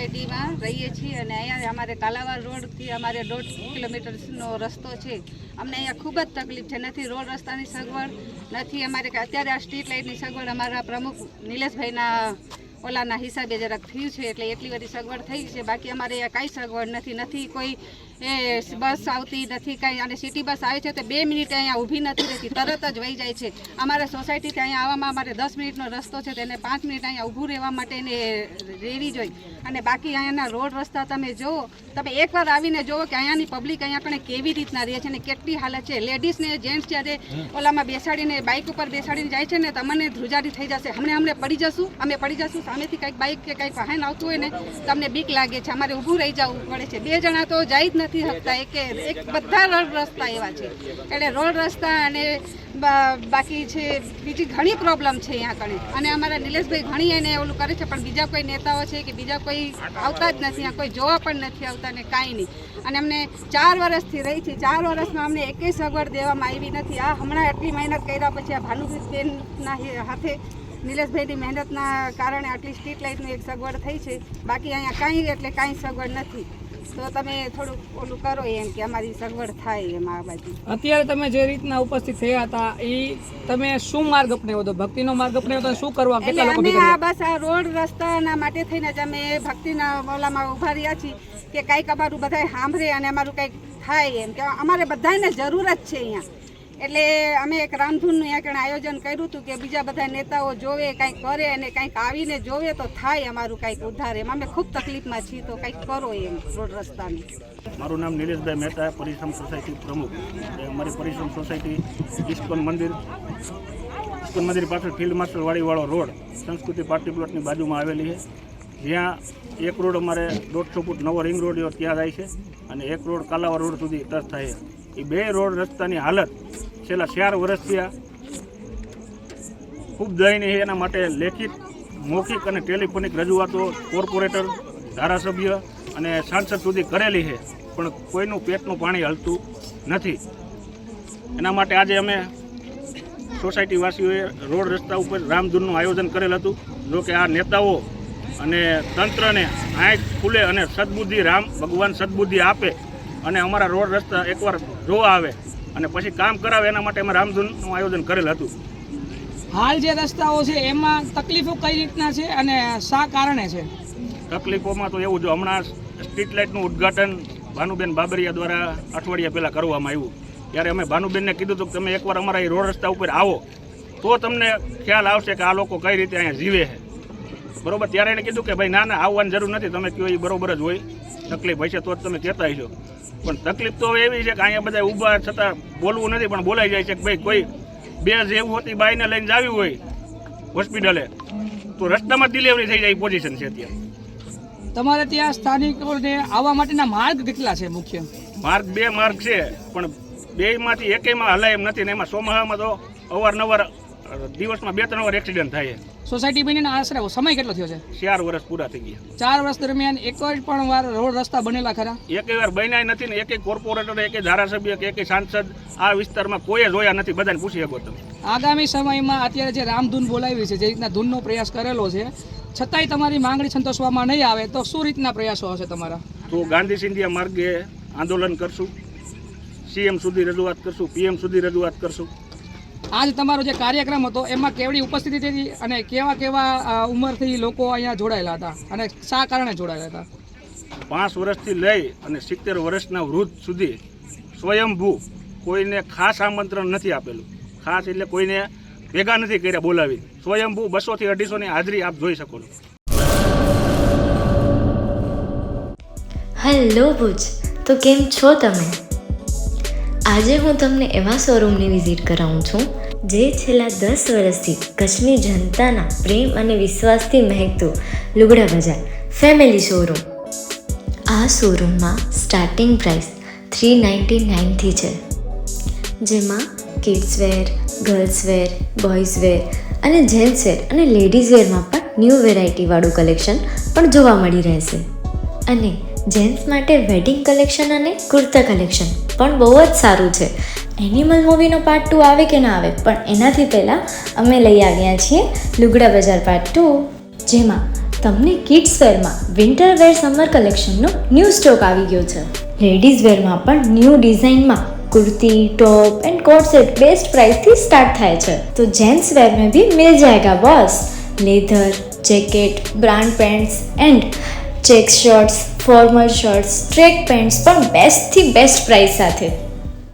સોસાયટીમાં રહીએ છીએ અને અહીંયા અમારે કાલાવાડ રોડથી અમારે 1.5 કિલોમીટરનો રસ્તો છે. અમને અહીંયા ખૂબ જ તકલીફ છે. નથી રોડ રસ્તાની સગવડ, નથી અમારે અત્યારે આ સ્ટ્રીટ લાઇટની સગવડ અમારા પ્રમુખ નિલેશભાઈના ઓલાના હિસાબે જરાક થયું છે એટલે એટલી બધી સગવડ થઈ છે. બાકી અમારે અહીંયા કાંઈ સગવડ નથી કોઈ બસ આવતી નથી કાંઈ. અને સિટી બસ આવે છે તો 2 મિનિટ અહીંયા ઊભી નથી રહેતી, તરત જ વહી જાય છે. અમારા સોસાયટીથી અહીંયા આવવામાં અમારે 10 મિનિટનો રસ્તો છે તેને 5 મિનિટ અહીંયા ઊભું રહેવા માટે એને રહેવી જોઈએ. અને બાકી અહીંયાના રોડ રસ્તા તમે જુઓ, તમે એકવાર આવીને જુઓ કે અહીંયાની પબ્લિક અહીંયા કણે કેવી રીતના રહે છે અને કેટલી હાલત છે. લેડીઝને જેન્ટ્સ જ્યારે ઓલામાં બેસાડીને બાઇક ઉપર બેસાડીને જાય છે ને તમને ધ્રુજારી થઈ જશે, હમણે પડી જશું, અમે પડી જશું. સામેથી કંઈક બાઇક કે કંઈક વાહન આવતું હોય ને તમને બીક લાગે છે, અમારે ઊભું રહી જવું પડે છે. 2 જણા તો જઈ જ નથી શકતા. એક બધા રોડ રસ્તા એવા છે એટલે રોડ રસ્તા અને બાકી છે બીજી ઘણી પ્રોબ્લેમ છે અહીંયા કણે. અને અમારા નિલેશભાઈ ઘણી એને ઓલું કરે છે પણ બીજા કોઈ નેતાઓ છે કે બીજા કોઈ આવતા જ નથી, અહીંયા કોઈ જોવા પણ નથી આવતા ને કાંઈ નહીં. અને અમને 4 વર્ષથી રહી છે, 4 વર્ષમાં અમને એકેય સગવડ દેવામાં આવી નથી. આ હમણાં એટલી મહેનત કર્યા પછી આ ભાનુબેનના હાથે નિલેશભાઈની મહેનતના કારણે આટલી સ્ટ્રીટ લાઇટની એક સગવડ થઈ છે. બાકી અહીંયા કાંઈ એટલે કાંઈ સગવડ નથી. તો તમે થોડુંક ઓલું કરો એમ કે અમારી સગવડ થાય એમ આ બાજુ. અત્યારે તમે જે રીતના ઉપસ્થિત થયા હતા એ તમે શું માર્ગ અપનાવ્યો હતો? ભક્તિનો માર્ગ અપનાવ્યો તો શું કરવા? એટલે અમે આ બસ આ રોડ રસ્તાના માટે થઈને જ અમે ભક્તિના ઓલામાં ઉભા રહ્યા છીએ કે કંઈક અમારું બધાય સાંભળે અને અમારું કંઈક થાય એમ કે અમારે બધાને જરૂર જ છે અહીંયા. એટલે અમે એક રામધૂનનું અહીંયા આયોજન કર્યું હતું કે બીજા બધા નેતાઓ જોવે, કંઈક કરે અને કંઈક આવીને જોવે તો થાય અમારું કંઈક ઉદ્ધાર એમ. અમે ખૂબ તકલીફમાં છીએ તો કંઈક કરો એમ રોડ રસ્તાની. મારું નામ નિલેશભાઈ મહેતા, પરિશ્રમ સોસાયટી પ્રમુખ. અમારી પરિશ્રમ સોસાયટી ઇસ્કોન મંદિર પાછળ ફિલ્ડ માર્શલ વાડીવાળો રોડ સંસ્કૃતિ પાર્ટી પ્લોટની બાજુમાં આવેલી છે. જ્યાં એક રોડ અમારે 150 ફૂટ નવો રિંગ રોડ ત્યાં જાય છે અને એક રોડ કાલાવાડ રોડ સુધી ટચ થાય છે. એ 2 રોડ રસ્તાની હાલત છેલ્લા 4 વર્ષથી ખૂબ દયનીય છે. એના માટે લેખિત, મૌખિક અને ટેલિફોનિક રજૂઆતો કોર્પોરેટર, ધારાસભ્ય અને સાંસદ સુધી કરેલી છે પણ કોઈનું પેટનું પાણી હલતું નથી. એના માટે આજે અમે સોસાયટીવાસીઓએ રોડ રસ્તા ઉપર રામધૂનનું આયોજન કરેલ હતું. જો કે આ નેતાઓ અને તંત્રને આંખ ખુલે અને સદબુદ્ધિ ભગવાન સદબુદ્ધિ આપે અને અમારા રોડ રસ્તા એકવાર જોવા આવે અને પછી કામ કરાવે એના માટે અમે રામધૂનનું આયોજન કરેલ હતું. હાલ જે રસ્તાઓ છે એમાં તકલીફો કઈ રીતના છે અને શા કારણે છે? તકલીફોમાં તો એવું, જો હમણાં સ્ટ્રીટ લાઇટનું ઉદ્ઘાટન ભાનુબેન બાબરિયા દ્વારા અઠવાડિયા પહેલાં કરવામાં આવ્યું ત્યારે અમે ભાનુબેનને કીધું હતું કે તમે એકવાર અમારા એ રોડ રસ્તા ઉપર આવો તો તમને ખ્યાલ આવશે કે આ લોકો કઈ રીતે અહીંયા જીવે છે, બરોબર. ત્યારે એને કીધું કે ભાઈ ના આવવાની જરૂર નથી, તમે કહો એ બરોબર જ હોય, તકલીફ હશે તો જ તમે કહેતા હશો. પણ તકલીફ તો એવી છે કે અહીંયા બધા ઊભા છતાં બોલવું નથી પણ બોલાઈ જાય છે કે ભાઈ કોઈ 2 જેવું હોતી બાઈને લઈને જાવી હોય હોસ્પિટલે તો રસ્તામાં ડિલિવરી થઈ જાય પોઝિશન છે. અત્યારે તમારે ત્યાં સ્થાનિકોને આવવા માટેના માર્ગ કેટલા છે? મુખ્ય માર્ગ 2 માર્ગ છે પણ 2માંથી એકેયમાં હલાય એમ નથી ને એમાં ચોમાસામાં તો અવારનવાર દિવસમાં 2-3 વાર એક્સિડન્ટ થાય છે. સોસાયટી બનીને આશરે સમય કેટલો થયો છે? 4 વર્ષ પૂરા થઈ ગયા. 4 વર્ષ દરમિયાન એક પણ વાર રોડ રસ્તા બનેલા ખરા? એકેય વાર બન્યા નથી ને એકેય કોર્પોરેટર, એકેય ધારાસભ્ય કે એકેય સાંસદ આ વિસ્તારમાં કોઈ જોયા નથી. બધાને પૂછી શકો તમે. આગામી સમયમાં અત્યારે જે રામધૂન બોલાવી છે, જે રીતના ધૂનનો પ્રયાસ કરેલો છે, છતાંય તમારી માંગણી સંતોષવામાં નહીં આવે તો શું રીતના પ્રયાસો હશે તમારા? તો ગાંધી સિંધિયા માર્ગે આંદોલન કરશું, CM સુધી રજૂઆત કરશું, PM સુધી રજૂઆત કરશું. આજ તમારો જે કાર્યક્રમ હતો એમાં કેવડી ઉપસ્થિતિ હતી અને કેવા ઉંમરથી લોકો અહીંયા જોડાયેલા હતા અને શા કારણે જોડાયેલા હતા? 5 વર્ષથી લઈ અને 70 વર્ષના વૃદ્ધ સુધી સ્વયંભૂ, કોઈને ખાસ આમંત્રણ નથી આપેલું. ખાસ એટલે કોઈને ભેગા નથી કર્યા બોલાવી. સ્વયંભૂ 200 થી 250 ની હાજરી આપ જોઈ શકો છો. હેલો ભુજ, તો કેમ છો તમે? આજે હું તમને એવા શોરૂમની વિઝિટ કરાવું છું જે છેલ્લા 10 વર્ષથી કચ્છની જનતાના પ્રેમ અને વિશ્વાસથી મહેકતું લુગડા બજાર ફેમિલી શોરૂમ. આ શોરૂમમાં સ્ટાર્ટિંગ પ્રાઇસ 399થી છે, જેમાં kids wear, girls wear, boys wear અને જેન્ટ્સ વેર અને લેડીઝ વેરમાં પણ ન્યૂ વેરાયટીવાળું કલેક્શન પણ જોવા મળી રહેશે. અને જેન્ટ્સ માટે વેડિંગ કલેક્શન અને કુર્તા કલેક્શન પણ બહુ જ સારું છે. એનિમલ મૂવીનો પાર્ટ 2 આવે કે ના આવે, પણ એનાથી પહેલાં અમે લઈ આવ્યા છીએ લુગડા બજાર પાર્ટ 2, જેમાં તમને કિડ્સ વેરમાં વિન્ટર વેર સમર કલેક્શનનો ન્યૂ સ્ટોક આવી ગયો છે. લેડીઝ વેરમાં પણ ન્યૂ ડિઝાઇનમાં kurti top and coat set best price थी स्टार्ट थाय छे. तो जेंट्स वेर में भी मिल जाएगा boss. Leather jacket brand pants and check shirts formal shirts track pants पर बेस्ट थी बेस्ट प्राइस साथे.